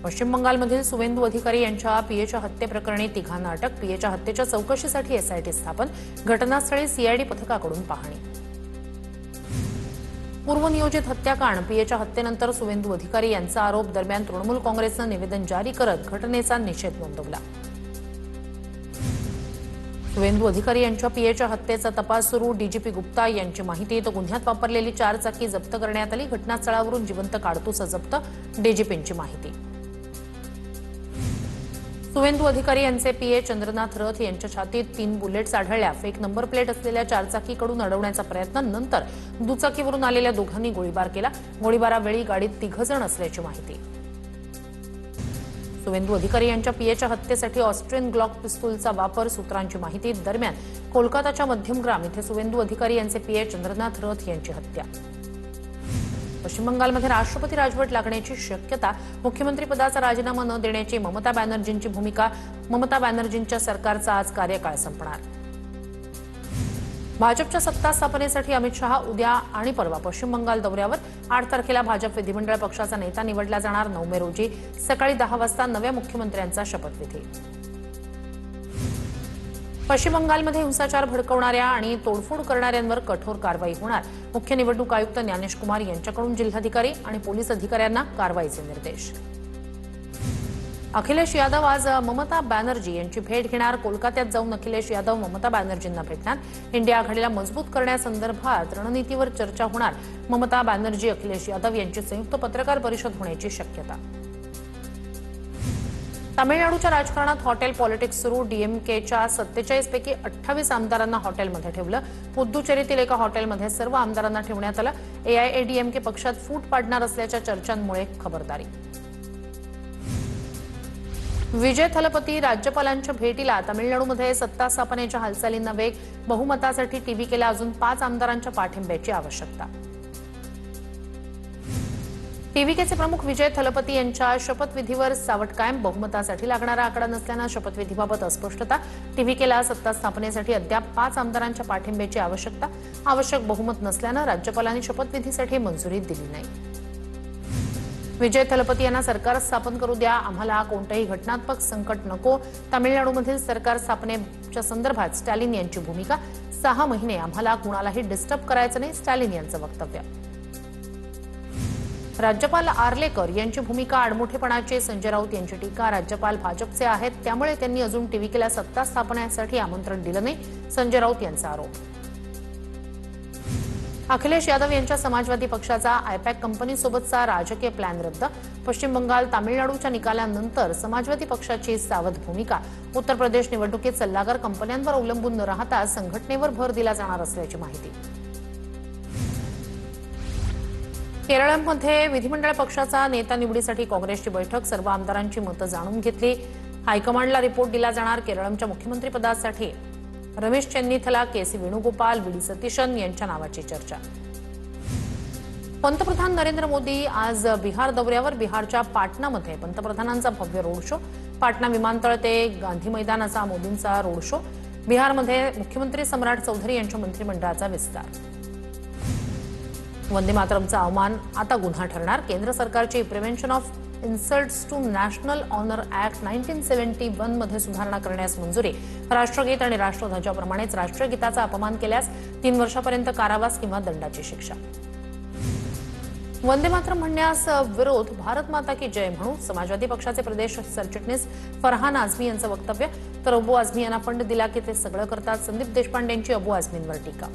पश्चिम बंगालमधील सुवेंदू अधिकारी यांच्या पीएच्या हत्येप्रकरणी तिघांना अटक. पीएच्या हत्येच्या चौकशीसाठी एसआयटी स्थापन. घटनास्थळी सीआयडी पथकाकडून पाहणी. पूर्वनियोजित हत्याकांड. पीएच्या हत्येनंतर सुवेंदू अधिकारी यांचा आरोप. दरम्यान तृणमूल काँग्रेसनं निवेदन जारी करत घटनेचा निषेध नोंदवला. सुवेंदू अधिकारी यांच्या पीएच्या हत्येचा तपास सुरू. डीजीपी गुप्ता यांची माहिती. तर गुन्ह्यात वापरलेली 4 चाकी जप्त करण्यात आली. घटनास्थळावरून जिवंत काडतूस जप्त. डीजीपींची माहिती. सुवेंदू अधिकारी यांचे पीए चंद्रनाथ रथ यांच्या छातीत 3 बुलेट्स आढळल्या. फेक नंबर प्लेट असलेल्या 4 चाकीकडून अडवण्याचा प्रयत्न. नंतर दुचाकीवरून आलेल्या दोघांनी गोळीबार केला. गोळीबारावेळी गाडीत 3 जण असल्याची माहिती. सुवेंदू अधिकारी यांच्या पीएच्या हत्येसाठी ऑस्ट्रियन ग्लॉक पिस्तूलचा वापर. सूत्रांची माहिती. दरम्यान कोलकाताच्या मध्यमग्राम इथे सुवेंदू अधिकारी यांचे पीए चंद्रनाथ रथ यांची हत्या. पश्चिम बंगालमध्ये राष्ट्रपती राजवट लागण्याची शक्यता. मुख्यमंत्रीपदाचा राजीनामा न देण्याची ममता बॅनर्जींची भूमिका. ममता बॅनर्जींच्या सरकारचा आज कार्यकाळ संपणार. भाजपच्या सत्ता स्थापनेसाठी अमित शहा उद्या आणि परवा पश्चिम बंगाल दौऱ्यावर. 8 तारखेला भाजप विधिमंडळ पक्षाचा नेता निवडला जाणार. 9 मे रोजी सकाळी 10 वाजता नव्या मुख्यमंत्र्यांचा शपथविधी. पश्चिम बंगालमध्ये हिंसाचार भडकवणाऱ्या आणि तोडफोड करणाऱ्यांवर कठोर कारवाई होणार. मुख्य निवडणूक आयुक्त ज्ञानेश कुमार यांच्याकडून जिल्हाधिकारी आणि पोलीस अधिकाऱ्यांना कारवाईचे निर्देश. अखिलेश यादव आज ममता बॅनर्जी यांची भेट घेणार. कोलकात्यात जाऊन अखिलेश यादव ममता बॅनर्जींना भेटणार. इंडिया आघाडीला मजबूत करण्यासंदर्भात रणनीतीवर चर्चा होणार. ममता बॅनर्जी अखिलेश यादव यांची संयुक्त पत्रकार परिषद होण्याची शक्यता. तामिळनाडूच्या राजकारणात हॉटेल पॉलिटिक्स सुरू. डीएमकेच्या 47 पैकी 28 आमदारांना हॉटेलमध्ये ठेवलं. पुद्दुचेरीतील एका हॉटेलमध्ये सर्व आमदारांना ठेवण्यात आलं. एआयएडीएमके पक्षात फूट पाडणार असल्याच्या चर्चांमुळे खबरदारी. विजय थलपती राज्यपालांच्या भेटीला. तामिळनाडूमध्ये सत्ता स्थापनेच्या हालचालींना वेग. बहुमतासाठी टीव्हीकेला अजून 5 आमदारांच्या पाठिंब्याची आवश्यकता. टीव्हीकेचे प्रमुख विजय थलपती यांच्या शपथविधीवर सावट कायम. बहुमतासाठी लागणारा आकडा नसल्यानं शपथविधीबाबत अस्पष्टता. टीव्हीकेला सत्ता स्थापनेसाठी अद्याप 5 आमदारांच्या पाठिंब्याची आवश्यकता. आवश्यक बहुमत नसल्यानं राज्यपालांनी शपथविधीसाठी मंजुरी दिली नाही. विजय थलपती यांना सरकार स्थापन करू द्या. आम्हाला कोणतंही घटनात्मक संकट नको. तामिळनाडूमधील सरकार स्थापनेच्या संदर्भात स्टॅलिन यांची भूमिका. 6 महिने आम्हाला कुणालाही डिस्टर्ब करायचं नाही. स्टॅलिन यांचं वक्तव्य. राज्यपाल आर्लेकर यांची भूमिका आडमुठेपणाची. संजय राऊत यांची टीका. राज्यपाल भाजपचे आहेत त्यामुळे त्यांनी अजून टीव्हीकेला सत्ता स्थापनेसाठी आमंत्रण दिलं नाही. संजय राऊत यांचा आरोप. अखिलेश यादव यांच्या समाजवादी पक्षाचा आयपॅक कंपनीसोबतचा राजकीय प्लॅन रद्द. पश्चिम बंगाल तामिळनाडूच्या निकालानंतर समाजवादी पक्षाची सावध भूमिका. उत्तर प्रदेश निवडणुकीत सल्लागार कंपन्यांवर अवलंबून न राहता संघटनेवर भर दिला जाणार असल्याची माहिती. केरळमध्ये विधिमंडळ पक्षाचा नेता निवडीसाठी काँग्रेसची बैठक. सर्व आमदारांची मतं जाणून घेतली. हायकमांडला रिपोर्ट दिला जाणार. केरळच्या मुख्यमंत्रीपदासाठी रमेश चेन्नीथला, केसी वेणुगोपाल, व्ही.डी. सतीशन यांच्या नावाची चर्चा. पंतप्रधान नरेंद्र मोदी आज बिहार दौऱ्यावर. बिहारच्या पाटणामध्ये पंतप्रधानांचा भव्य रोड शो. पाटणा विमानतळ ते गांधी मैदान असा मोदींचा रोड शो. बिहारमध्ये मुख्यमंत्री सम्राट चौधरी यांच्या मंत्रिमंडळाचा विस्तार. वंदे मातरमचा अवमान आता गुन्हा ठरणार. केंद्र सरकारची prevention of insults to national honour act 1971 मध्ये सुधारणा करण्यास मंजुरी. राष्ट्रगीत आणि राष्ट्रध्वजाप्रमाणेच राष्ट्रीय गीताचा अपमान केल्यास 3 वर्षापर्यंत कारावास किंवा दंडाची शिक्षा. वंदे मातरम म्हणण्यास विरोध. भारत माता की जय म्हणू. समाजवादी पक्षाचे प्रदेश सरचिटणीस फरहान आझमी यांचं वक्तव्य. तर अबू आझमी यांना फंड दिला की ते सगळं करतात. संदीप देशपांडेंची अबू आझमींवर टीका.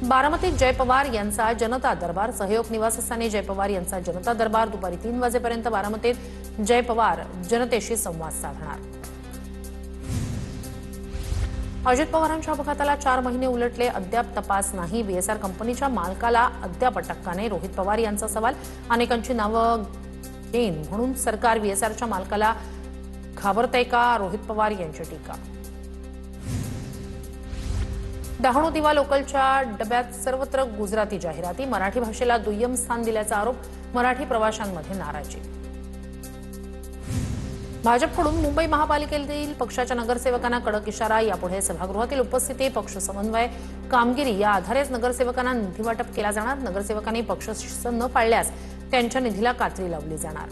बारामतीत जय पवार यांचा जनता दरबार. सहयोग निवासस्थानी जय पवार यांचा जनता दरबार. दुपारी 3 वाजेपर्यंत बारामतीत जय पवार जनतेशी संवाद साधणार. अजित पवारांच्या अपघाताला 4 महिने उलटले. अद्याप तपास नाही. बीएसआर कंपनीच्या मालकाला अद्याप अटक का नाही. रोहित पवार यांचा सवाल. अनेकांची नावं घेईन म्हणून सरकार बीएसआरच्या मालकाला घाबरतंय का. रोहित पवार यांची टीका. डहाणू दिवा लोकलच्या डब्यात सर्वत्र गुजराती जाहिराती. मराठी भाषेला दुय्यम स्थान दिल्याचा आरोप. मराठी प्रवाशांमध्ये नाराजी. भाजपकडून मुंबई महापालिकेतील पक्षाच्या नगरसेवकांना कडक इशारा. यापुढे सभागृहातील उपस्थिती, पक्ष समन्वय, कामगिरी या आधारेच नगरसेवकांना निधी वाटप केला जाणार. नगरसेवकांनी पक्ष न पाळल्यास त्यांच्या निधीला कात्री लावली जाणार.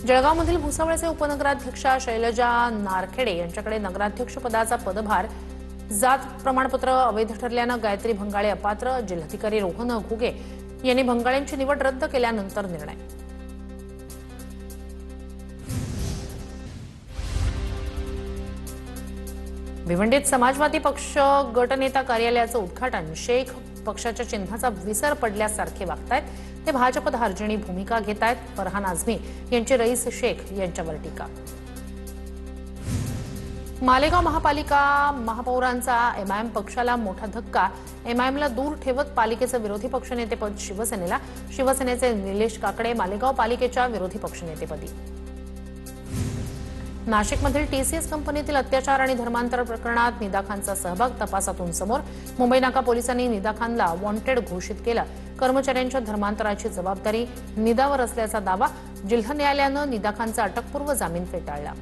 जळगावमधील भुसावळचे उपनगराध्यक्षा शैलजा नारखेडे यांच्याकडे नगराध्यक्ष पदाचा पदभार जात प्रमाणपत्र अवैध ठरल्यानं गायत्री भंगाळे अपात्र. जिल्हाधिकारी रोहन घुगे यांनी भंगाळेंची निवड रद्द केल्यानंतर निर्णय. भिवंडीत समाजवादी पक्ष गटनेता कार्यालयाचं उद्घाटन. शेख पक्षाच्या चिन्हाचा विसर पडल्यासारखे वागतायत. ते भाजप धार्जिणी भूमिका घेतायत. फरहान आझमी यांची रईस शेख यांच्यावर टीका. मालेगाव महापालिका महापौरांचा एमआयएम पक्षाला मोठा धक्का. एमआयएमला दूर ठेवत पालिकेचं विरोधी पक्षनेतेपद शिवसेनेला. शिवसेनेचे निलेश काकडे मालेगाव पालिकेच्या विरोधी पक्षनेतेपदी. नाशिकमधील टीसीएस कंपनीतील अत्याचार आणि धर्मांतर प्रकरणात निदा खानचा सहभाग तपासातून समोर. मुंबई नाका पोलिसांनी निदा खानला वॉन्टेड घोषित केलं. कर्मचाऱ्यांच्या धर्मांतराची जबाबदारी निदावर असल्याचा दावा. जिल्हा न्यायालयानं निदा खानचा अटकपूर्व जामीन फेटाळला.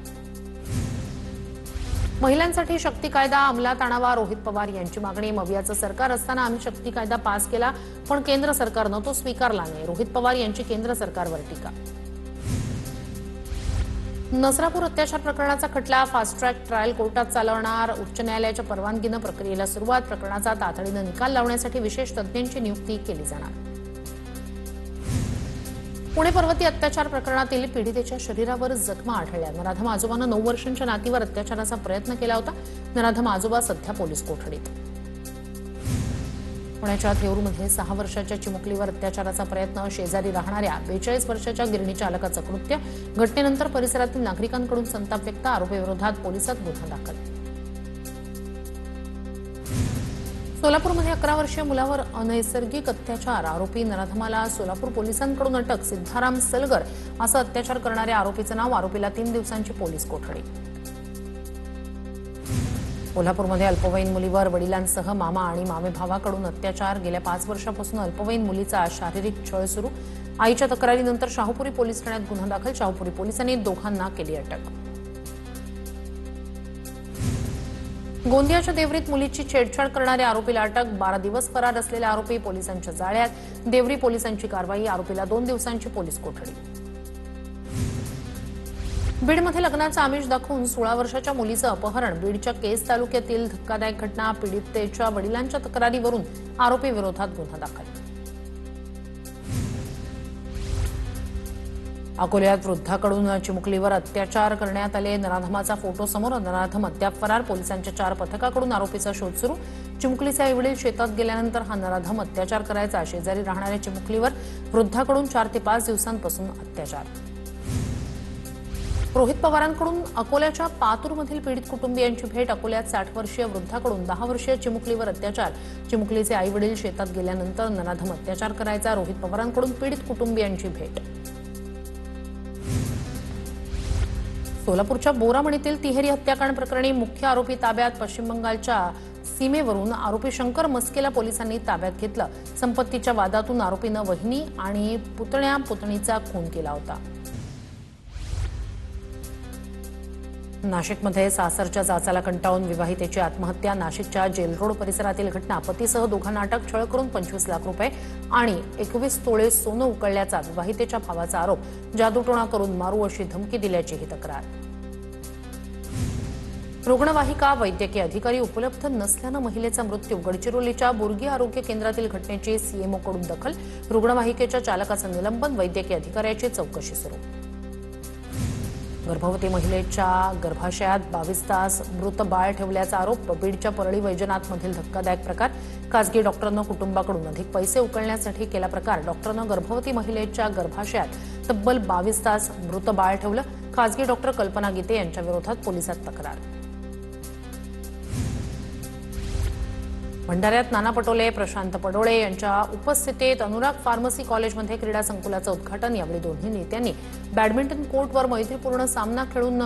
महिलांसाठी शक्ती कायदा अंमलात आणावा. रोहित पवार यांची मागणी. मवियाचं सरकार असताना आम्ही शक्ती कायदा पास केला, पण केंद्र सरकारनं तो स्वीकारला नाही. रोहित पवार यांची केंद्र सरकारवर टीका. नसरापूर अत्याचार प्रकरणाचा खटला फास्ट ट्रॅक ट्रायल कोर्टात चालवणार. उच्च न्यायालयाच्या परवानगीनं प्रक्रियेला सुरुवात. प्रकरणाचा तातडीनं निकाल लावण्यासाठी विशेष तज्ज्ञांची नियुक्ती केली जाणार. पुणे पर्वती अत्याचार प्रकरणातील पीडितेच्या शरीरावर जखमा आढळल्या. नराधम आजोबानं 9 वर्षांच्या नातीवर अत्याचाराचा प्रयत्न केला होता. नराधम आजोबा सध्या पोलीस कोठडीत. पुण्याच्या थेऊरमध्ये 6 वर्षाच्या चिमुकलीवर अत्याचाराचा प्रयत्न. शेजारी राहणाऱ्या 42 वर्षाच्या गिरणी चालकाचं कृत्य. घटनेनंतर परिसरातील नागरिकांकडून संताप व्यक्त. आरोपीविरोधात पोलिसात गुन्हा दाखल. सोलापूरमध्ये 11 वर्षीय मुलावर अनैसर्गिक अत्याचार. आरोपी नराधमाला सोलापूर पोलिसांकडून अटक. सिद्धाराम सलगर असं अत्याचार करणाऱ्या आरोपीचं नाव. आरोपीला 3 दिवसांची पोलीस कोठडी. कोल्हापूरमध्ये अल्पवयीन मुलीवर वडिलांसह मामा आणि मामेभावाकडून अत्याचार. गेल्या 5 वर्षापासून अल्पवयीन मुलीचा शारीरिक छळ सुरू. आईच्या तक्रारीनंतर शाहूपुरी पोलीस ठाण्यात गुन्हा दाखल. शाहूपुरी पोलिसांनी दोघांना केली अटक. गोंदियाच्या देवरीत मुलीची छेडछाड करणाऱ्या आरोपीला अटक. 12 दिवस फरार असलेला आरोपी पोलिसांच्या जाळ्यात. देवरी पोलिसांची कारवाई. आरोपीला 2 दिवसांची पोलीस कोठडी. बीडमध्ये लग्नाचं आमिष दाखवून 16 वर्षाच्या मुलीचं अपहरण. बीडच्या केज तालुक्यातील धक्कादायक घटना. पीडितेच्या वडिलांच्या तक्रारीवरून आरोपी विरोधात गुन्हा दाखल. अकोल्यात वृद्धाकडून चिमुकलीवर अत्याचार करण्यात आले. नराधमाचा फोटो समोर. नराधम अद्याप फरार. पोलिसांच्या 4 पथकाकडून आरोपीचा शोध सुरू. चिमुकलीचे आईवडील शेतात गेल्यानंतर हा नराधम अत्याचार करायचा. शेजारी राहणाऱ्या चिमुकलीवर वृद्धाकडून 4 ते 5 दिवसांपासून अत्याचार. रोहित पवारांकडून अकोल्याच्या पातूरमधील पीडित कुटुंबियांची भेट. अकोल्यात 60 वर्षीय वृद्धाकडून 10 वर्षीय चिमुकलीवर अत्याचार. चिमुकलीचे आईवडील शेतात गेल्यानंतर नराधम अत्याचार करायचा. रोहित पवारांकडून पीडित कुटुंबियांची भेट. सोलापूरच्या बोरामणीतील तिहेरी हत्याकांड प्रकरणी मुख्य आरोपी ताब्यात. पश्चिम बंगालच्या सीमेवरून आरोपी शंकर मस्केला पोलिसांनी ताब्यात घेतलं. संपत्तीच्या वादातून आरोपीनं वहिनी आणि पुतण्या-पुतणीचा खून केला होता. नाशिकमध्ये सासरच्या जाचाला कंटाळून विवाहितेची आत्महत्या. नाशिकच्या जेल रोड परिसरातील घटना. पतीसह दोघांना अटक. छळ करून 25 लाख रुपये आणि 21 तोळे सोनं उकळल्याचा विवाहितेच्या भावाचा आरोप. जादूटोणा करून मारू अशी धमकी दिल्याची ही तक्रार. रुग्णवाहिका वैद्यकीय अधिकारी उपलब्ध नसल्यानं महिलेचा मृत्यू. गडचिरोलीच्या बुर्गी आरोग्य केंद्रातील घटनेची सीएमओकडून दखल. रुग्णवाहिकेच्या चालकाचं निलंबन. वैद्यकीय अधिकाऱ्याची चौकशी सुरू. गर्भवती महिलेच्या गर्भाशयात 22 तास मृत बाळ ठेवल्याचा आरोप. बीडच्या परळी वैजनाथमधील धक्कादायक प्रकार. खासगी डॉक्टरनं कुटुंबाकडून अधिक पैसे उकळण्यासाठी केला प्रकार. डॉक्टरनं गर्भवती महिलेच्या गर्भाशयात तब्बल 22 तास मृत बाळ ठेवलं. खासगी डॉक्टर कल्पना गीते यांच्या विरोधात पोलिसात तक्रार. भंडाऱ्यात नाना पटोले, प्रशांत पडोळे यांच्या उपस्थितीत अनुराग फार्मसी कॉलेजमध्ये क्रीडा संकुलाचं उद्घाटन. यावेळी दोन्ही नेत्यांनी बॅडमिंटन कोर्टवर मैत्रीपूर्ण सामना खेळून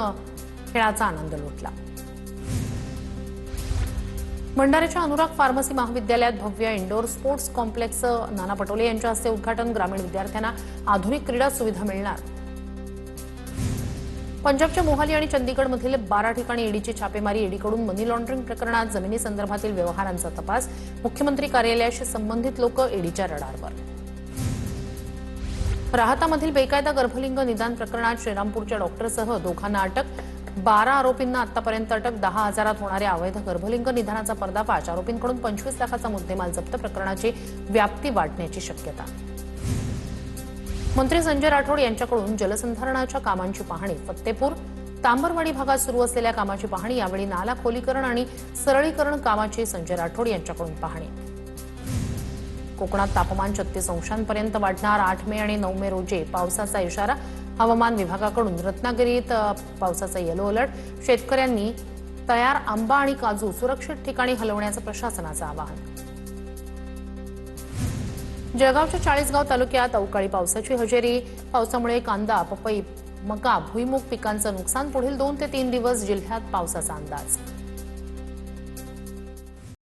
खेळाचा आनंद लुटला. भंडाऱ्याच्या अनुराग फार्मसी महाविद्यालयात भव्य इंडोर स्पोर्ट्स कॉम्प्लेक्सचं नाना पटोले यांच्या हस्ते उद्घाटन. ग्रामीण विद्यार्थ्यांना आधुनिक क्रीडा सुविधा मिळणार. पंजाबच्या मोहाली आणि चंदीगडमधील 12 ठिकाणी ईडीची छापेमारी. ईडीकडून मनी लॉन्ड्रिंग प्रकरणात जमिनीसंदर्भातील व्यवहारांचा तपास. मुख्यमंत्री कार्यालयाशी संबंधित लोक ईडीच्या रडारवर. राहतामधील बेकायदा गर्भलिंग निदान प्रकरणात श्रीरामपूरच्या डॉक्टरसह दोघांना अटक. 12 आरोपींना आतापर्यंत अटक. 10,000 होणाऱ्या अवैध गर्भलिंग निदानाचा पर्दाफाश. आरोपींकडून 25 लाखाचा मुद्देमाल जप्त. प्रकरणाची व्याप्ती वाढण्याची शक्यता. मंत्री संजय राठोड यांच्याकडून जलसंधारणाच्या कामांची पाहणी. फत्तेपूर तांबरवाडी भागात सुरू असलेल्या कामाची पाहणी. यावेळी नाला खोलीकरण आणि सरळीकरण कामाची संजय राठोड यांच्याकडून पाहणी. कोकणात तापमान 36 अंशांपर्यंत वाढणार. 8 मे आणि 9 मे रोजी पावसाचा इशारा. हवामान विभागाकडून रत्नागिरीत पावसाचा येलो अलर्ट. शेतकऱ्यांनी तयार आंबा आणि काजू सुरक्षित ठिकाणी हलवण्याचं प्रशासनाचं आवाहन. जळगावच्या चाळीसगाव तालुक्यात अवकाळी पावसाची हजेरी. पावसामुळे कांदा, पपई, मका, भुईमूग पिकांचं नुकसान. पुढील 2 ते 3 दिवस जिल्ह्यात पावसाचा अंदाज.